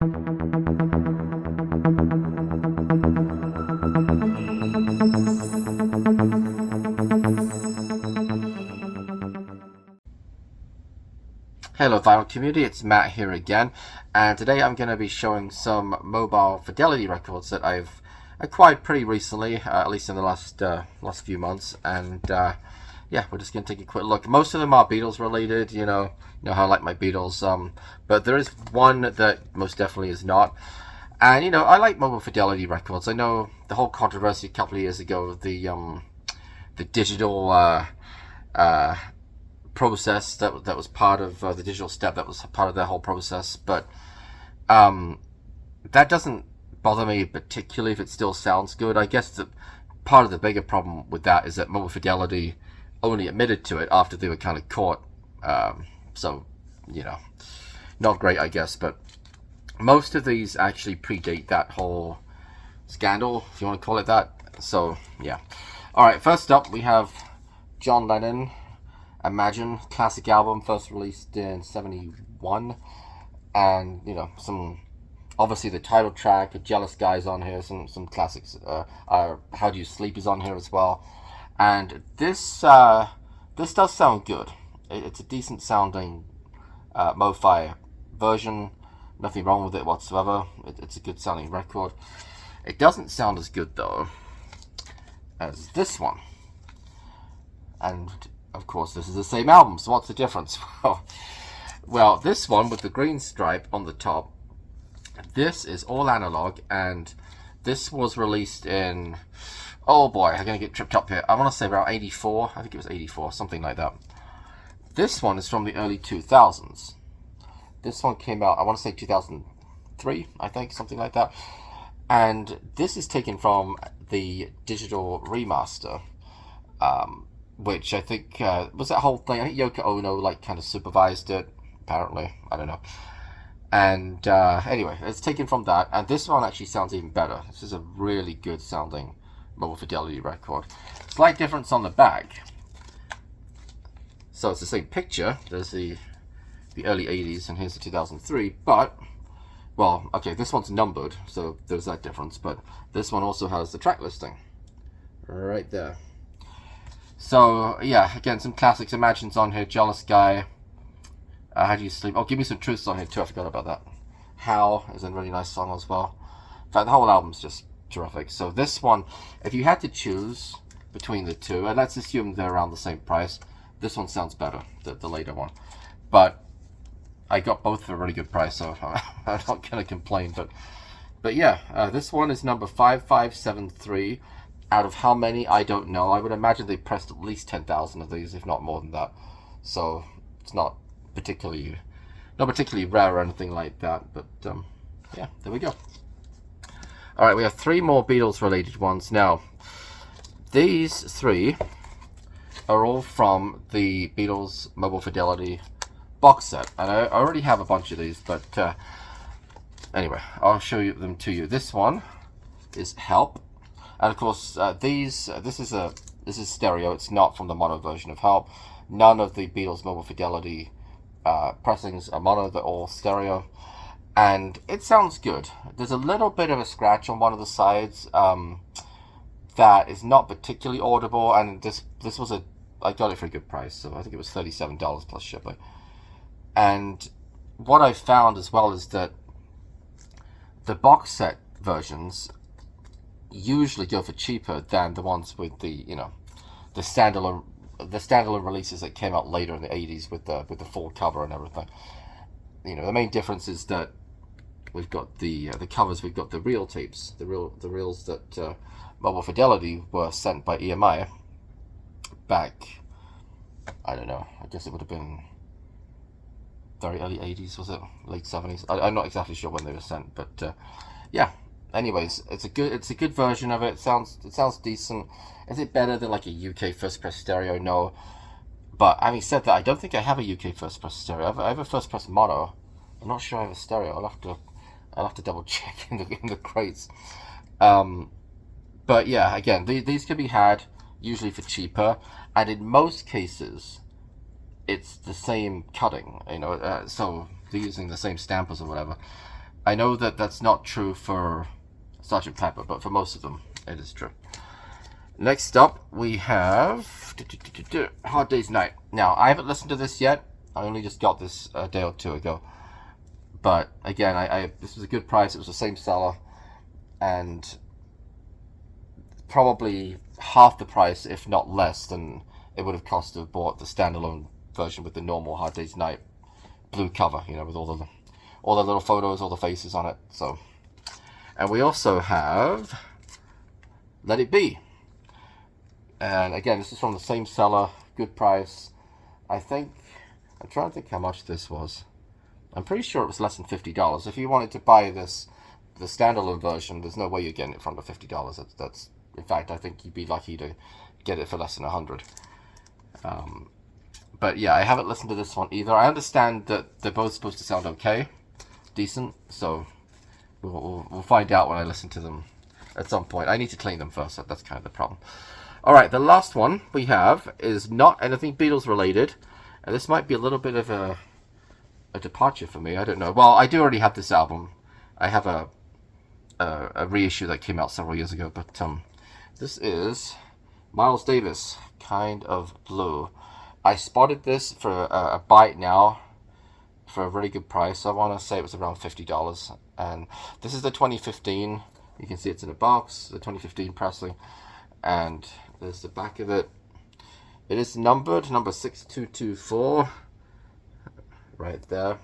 Hello vinyl community, it's Matt here again, and today I'm going to be showing some Mobile Fidelity records that I've acquired pretty recently, at least in the last few months, and yeah, we're just going to take a quick look. Most of them are Beatles related, you know how I like my Beatles, but there is one that most definitely is not. And I like Mobile Fidelity records. I know the whole controversy a couple of years ago, the digital process that was part of the digital step that was part of their whole process, but that doesn't bother me particularly if it still sounds good. I guess that part of the bigger problem with that is that Mobile Fidelity only admitted to it after they were kind of caught, so not great, I guess. But most of these actually predate that whole scandal, if you want to call it that. So yeah. All right, first up we have John Lennon, Imagine, classic album, first released in '71, and some, obviously the title track, a Jealous Guy's on here, some classics. How Do You Sleep is on here as well, and this does sound good. It's a decent sounding Mofi version. Nothing wrong with it whatsoever. It's a good sounding record. It doesn't sound as good though as this one, and of course, this is the same album, so what's the difference? Well, this one with the green stripe on the top, this is all analog, and this was released in, oh boy, I'm going to get tripped up here. I want to say about 84, I think it was 84, something like that. This one is from the early 2000s. This one came out, I want to say 2003, I think, something like that. And this is taken from the digital remaster, which I think was that whole thing. I think Yoko Ono kind of supervised it, apparently. I don't know. And anyway, it's taken from that, and this one actually sounds even better. This is a really good sounding Mobile Fidelity record. Slight difference on the back. So it's the same picture. There's the early 80s, and here's the 2003. But well, okay, this one's numbered, so there's that difference. But this one also has the track listing right there. So yeah, again, some classics. Imagine's on here, Jealous Guy, How Do You Sleep. Oh, Give Me Some Truth's on here too, I forgot about that. How is a really nice song as well. In fact, the whole album's just terrific. So this one, if you had to choose between the two, and let's assume they're around the same price, this one sounds better, the later one. But I got both for a really good price, so I'm not going to complain. But yeah, this one is number 5573. Out of how many, I don't know. I would imagine they pressed at least 10,000 of these, if not more than that. So it's not particularly rare or anything like that. But yeah, there we go. All right, we have three more Beatles-related ones now. These three are all from the Beatles Mobile Fidelity box set, and I already have a bunch of these. But anyway, I'll show them to you. This one is Help. And of course, this is stereo. It's not from the mono version of Help. None of the Beatles Mobile Fidelity pressings are mono. They're all stereo, and it sounds good. There's a little bit of a scratch on one of the sides that is not particularly audible. And this was I got it for a good price, so I think it was $37 plus shipping. And what I found as well is that the box set versions usually go for cheaper than the ones with the the standalone releases that came out later in the 80s with the full cover and everything. The main difference is that we've got the covers. We've got the reel tapes, the reels that Mobile Fidelity were sent by EMI back, I don't know, I guess it would have been very early 80s, was it? Late 70s? I'm not exactly sure when they were sent, but yeah. Anyways, it's a good version of it. It sounds decent. Is it better than like a UK first press stereo? No. But having said that, I don't think I have a UK first press stereo. I have a first press mono. I'm not sure I have a stereo. I'll have to double check in the crates. But yeah, again, these can be had usually for cheaper, and in most cases, it's the same cutting. So they're using the same stampers or whatever. I know that that's not true for Sgt. Pepper, but for most of them, it is true. Next up, we have Hard Day's Night. Now, I haven't listened to this yet. I only just got this a day or two ago. But again, this was a good price. It was the same seller, and probably half the price, if not less, than it would have cost to have bought the standalone version with the normal Hard Day's Night blue cover, you know, with all the little photos, all the faces on it. So, and we also have Let It Be. And again, this is from the same seller, good price. I'm trying to think how much this was. I'm pretty sure it was less than $50. If you wanted to buy this, the standalone version, there's no way you're getting it for under $50. That's in fact, I think you'd be lucky to get it for less than $100. But yeah, I haven't listened to this one either. I understand that they're both supposed to sound okay, decent. So we'll find out when I listen to them at some point. I need to clean them first. That's kind of the problem. All right, the last one we have is not anything Beatles related, and this might be a little bit of a departure for me. I don't know. Well, I do already have this album. I have a reissue that came out several years ago, but this is Miles Davis, Kind of Blue. I spotted this for a buy it now for a really good price. I want to say it was around $50, and this is the 2015. You can see it's in a box, the 2015 pressing, and there's the back of it. It is numbered, number 6224, right there.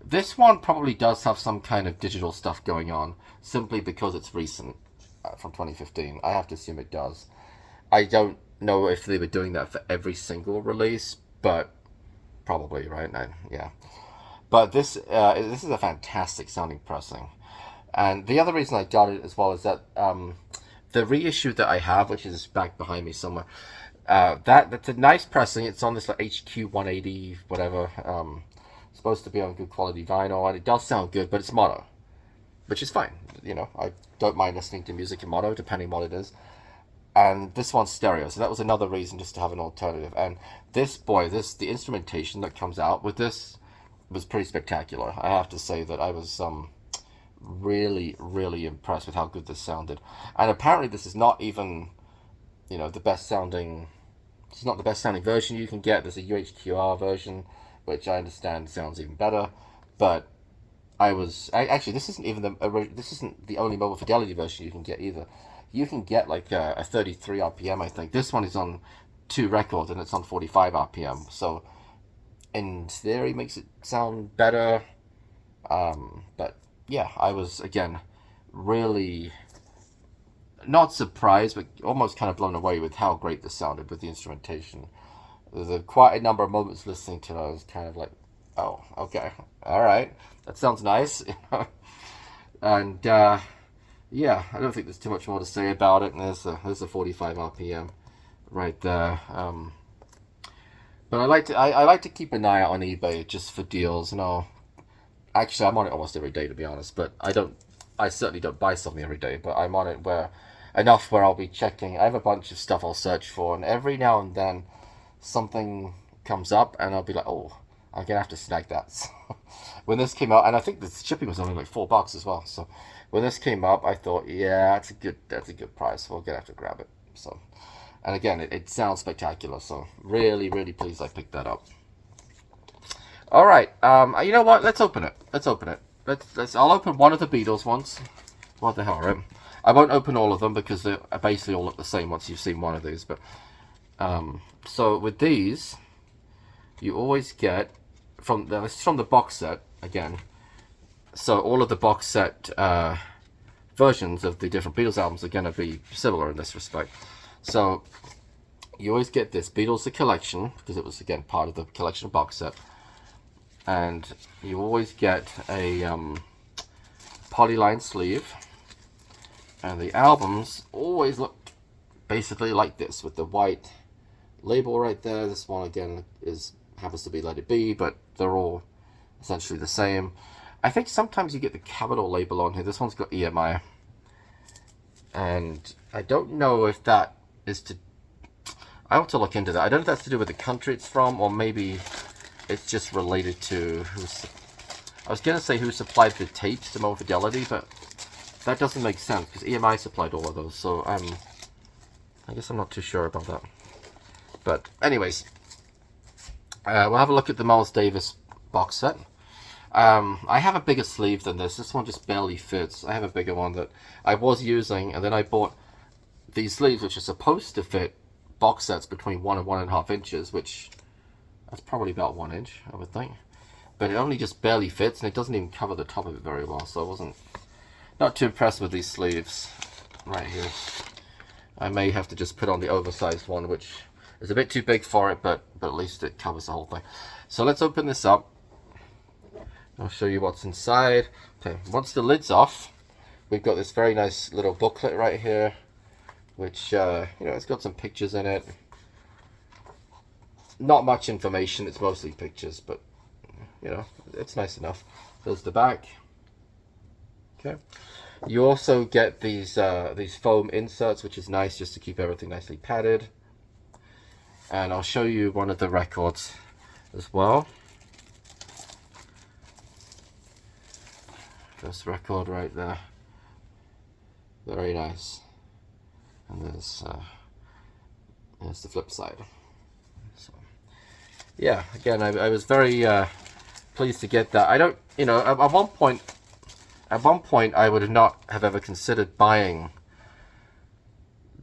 This one probably does have some kind of digital stuff going on, simply because it's recent, from 2015. I have to assume it does. I don't know if they were doing that for every single release, but probably, right? Yeah. But this is a fantastic sounding pressing. And the other reason I got it as well is that the reissue that I have, which is back behind me somewhere, that's a nice pressing. It's on this like HQ 180 whatever. Supposed to be on good quality vinyl, and it does sound good, but it's mono, which is fine. You know, I don't mind listening to music in mono, depending on what it is. And this one's stereo, so that was another reason just to have an alternative. And the instrumentation that comes out with this was pretty spectacular. I have to say that I was really, really impressed with how good this sounded. And apparently this is not even, you know, the best sounding. It's not the best sounding version you can get. There's a UHQR version, which I understand sounds even better. But actually this isn't the only Mobile Fidelity version you can get either. You can get like a 33 RPM, I think. This one is on 2 records and it's on 45 RPM. So in theory makes it sound better. But yeah, I was again really not surprised, but almost kind of blown away with how great this sounded with the instrumentation. There's quite a number of moments listening to it. I was kind of like, oh, okay, all right, that sounds nice. And yeah, I don't think there's too much more to say about it. And there's a 45 RPM right there. But I like to keep an eye out on eBay just for deals. Actually, I'm on it almost every day, to be honest. But I certainly don't buy something every day. But I'm on it where I'll be checking. I have a bunch of stuff I'll search for, and every now and then something comes up, and I'll be like, oh, I'm gonna have to snag that. So, when this came out, and I think the shipping was only like $4 as well. So when this came up, I thought, yeah, that's a good price. We're gonna have to grab it. So, and again, it sounds spectacular. So really, really pleased I picked that up. All right, you know what? Let's open it. I'll open one of the Beatles ones. What the hell, right? I won't open all of them because they basically all look the same once you've seen one of these. But so with these, you always get from the box set again. So all of the box set versions of the different Beatles albums are going to be similar in this respect. So you always get this Beatles the Collection, because it was again part of the collection box set. And you always get a polyline sleeve, and the albums always look basically like this with the white label right there. This one again happens to be Let It Be, but they're all essentially the same. I think sometimes you get the capital label on here. This one's got EMI, and I don't know if that is to. I have to look into that. I don't know if that's to do with the country it's from, or maybe it's just related to I was gonna say who supplied the tapes to Mobile Fidelity, but that doesn't make sense because EMI supplied all of those. So I guess I'm not too sure about that. But anyways, we'll have a look at the Miles Davis box set. I have a bigger sleeve than this. This one just barely fits. I have a bigger one that I was using, and then I bought these sleeves which are supposed to fit box sets between 1 and 1.5 inches, which that's probably about 1 inch, I would think. But it only just barely fits, and it doesn't even cover the top of it very well, so I wasn't not too impressed with these sleeves right here. I may have to just put on the oversized one, which is a bit too big for it, but at least it covers the whole thing. So let's open this up. I'll show you what's inside. Okay, once the lid's off, we've got this very nice little booklet right here, which, you know, it's got some pictures in it. Not much information, it's mostly pictures, but, you know, it's nice enough. There's the back. Okay. You also get these foam inserts, which is nice, just to keep everything nicely padded. And I'll show you one of the records as well. First record right there. Very nice. And there's the flip side. So, yeah, again, I was very pleased to get that. I don't, you know, at one point I would not have ever considered buying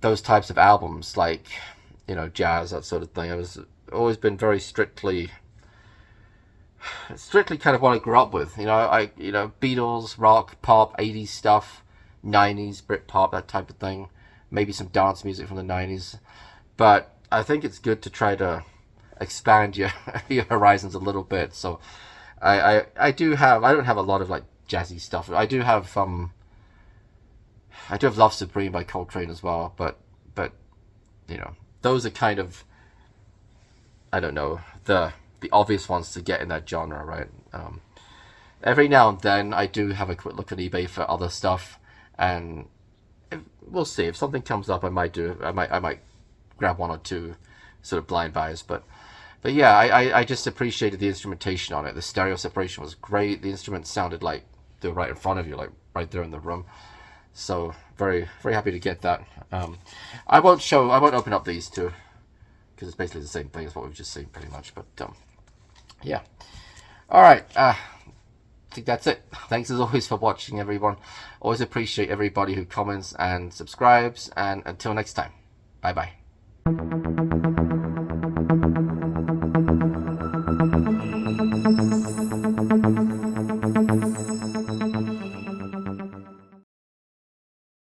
those types of albums, like, you know, jazz, that sort of thing. I was always been very strictly kind of what I grew up with. You know, Beatles, rock, pop, 80s stuff, 90s, Britpop, that type of thing. Maybe some dance music from the 90s. But I think it's good to try to expand your horizons a little bit. So I don't have a lot of like jazzy stuff. I do have Love Supreme by Coltrane as well, but you know, those are kind of, I don't know, the obvious ones to get in that genre, right? Every now and then I do have a quick look at eBay for other stuff, and we'll see if something comes up. I might grab one or two sort of blind buys, but yeah, I just appreciated the instrumentation on it. The stereo separation was great. The instruments sounded like they were right in front of you, like right there in the room. So very, very happy to get that. I won't open up these two because it's basically the same thing as what we've just seen pretty much, but yeah. All right, I think that's it. Thanks as always for watching, everyone. Always appreciate everybody who comments and subscribes, and until next time, bye bye.